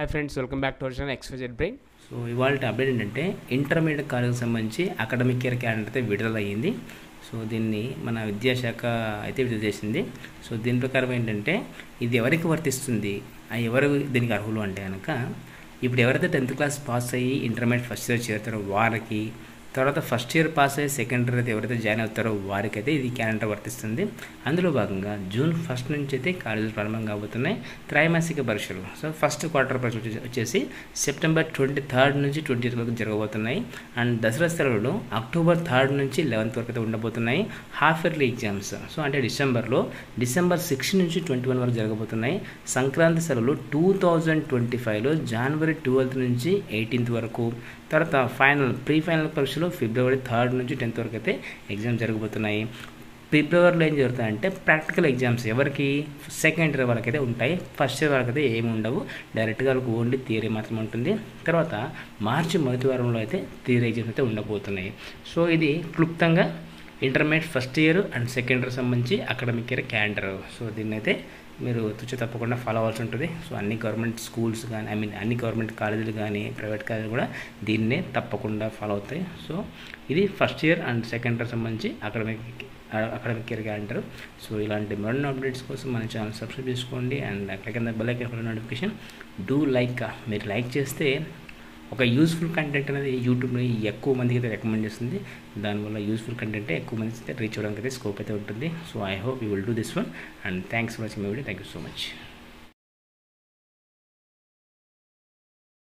Hi friends, welcome back to our channel XYZ brain. So ఇవాళ update ఏంటంటే intermediate కాలేజ్కి సంబంధించి అకాడమిక్ ఇయర్ క్యాలెండర్ అయితే విడుదల అయ్యింది. సో దీన్ని మన విద్యాశాఖ అయితే విడుదల చేసింది. సో దీని ప్రకారం ఏంటంటే ఇది ఎవరికి వర్తిస్తుంది, ఎవరు దీనికి అర్హులు అంటే కనుక ఇప్పుడు ఎవరైతే 10th క్లాస్ పాస్ అయ్యి ఇంటర్మీడియట్ ఫస్ట్ ఇయర్ చేరుతారో వారికి, తర్వాత ఫస్ట్ ఇయర్ పాస్ అయ్యి సెకండ్ ఇయర్ అయితే ఎవరైతే జాయిన్ అవుతారో వారికైతే ఇది క్యాలెండర్ వర్తిస్తుంది. అందులో భాగంగా జూన్ 1 నుంచి అయితే కాలేజీలు ప్రారంభం కాబోతున్నాయి. త్రైమాసిక పరీక్షలు, సో ఫస్ట్ క్వార్టర్ పరీక్షలు వచ్చేసి సెప్టెంబర్ 23 నుంచి 28 వరకు జరగబోతున్నాయి. అండ్ దసరా సెలవులు అక్టోబర్ 3 నుంచి 11 వరకు అయితే ఉండబోతున్నాయి. హాఫ్ ఇయర్లీ ఎగ్జామ్స్ సో అంటే డిసెంబర్ 6 నుంచి 21 వరకు జరగబోతున్నాయి. సంక్రాంతి సెలవులు 2025లో జనవరి 12 నుంచి 18 వరకు. తర్వాత ప్రీ ఫైనల్ పరీక్షలు ఫిబ్రవరి 3 నుంచి 10 వరకు అయితే ఎగ్జామ్స్ జరగబోతున్నాయి. ఫిబ్రవరిలో ఏం జరుగుతాయంటే ప్రాక్టికల్ ఎగ్జామ్స్ ఎవరికి, సెకండ్ ఇయర్ వాళ్ళకైతే ఉంటాయి. ఫస్ట్ ఇయర్ వాళ్ళకైతే ఏమి ఉండవు, డైరెక్ట్గా వాళ్ళకి ఓన్లీ థియరీ మాత్రమే ఉంటుంది. తర్వాత మార్చి మొదటి వారంలో అయితే థియరీ ఎగ్జామ్స్ అయితే ఉండబోతున్నాయి. సో ఇది క్లుప్తంగా intermediate first year and second year సంబంధించి అకాడమిక్ ఇయర్ క్యాలెండర్. సో దీన్ని అయితే మీరు తప్పకుండా ఫాలో అవ్వాల్సి ఉంటుంది. సో అన్ని గవర్నమెంట్ స్కూల్స్ కానీ అన్ని గవర్నమెంట్ కాలేజీలు కానీ ప్రైవేట్ కాలేజీలు కూడా దీన్నే తప్పకుండా ఫాలో అవుతాయి. సో ఇది first year and second year సంబంధించి అకాడమిక్ ఇయర్ క్యాలెండర్. సో ఇలాంటి మరిన్ని అప్డేట్స్ కోసం మన ఛానల్ సబ్స్క్రైబ్ చేసుకోండి అండ్ కింద bell icon for notification. Do like, మీరు లైక్ చేస్తే ఒక యూస్ఫుల్ కంటెంట్ అనేది యూట్యూబ్లో ఎక్కువ మందికి అయితే రికమెండ్ చేస్తుంది. దానివల్ల యూస్ఫుల్ కంటెంట్ ఎక్కువ మందికి అయితే రీచ్ అవ్వడానికి అయితే స్కోప్ అయితే ఉంటుంది. So I hope you will do this one and thanks for watching my video. Thank you so much.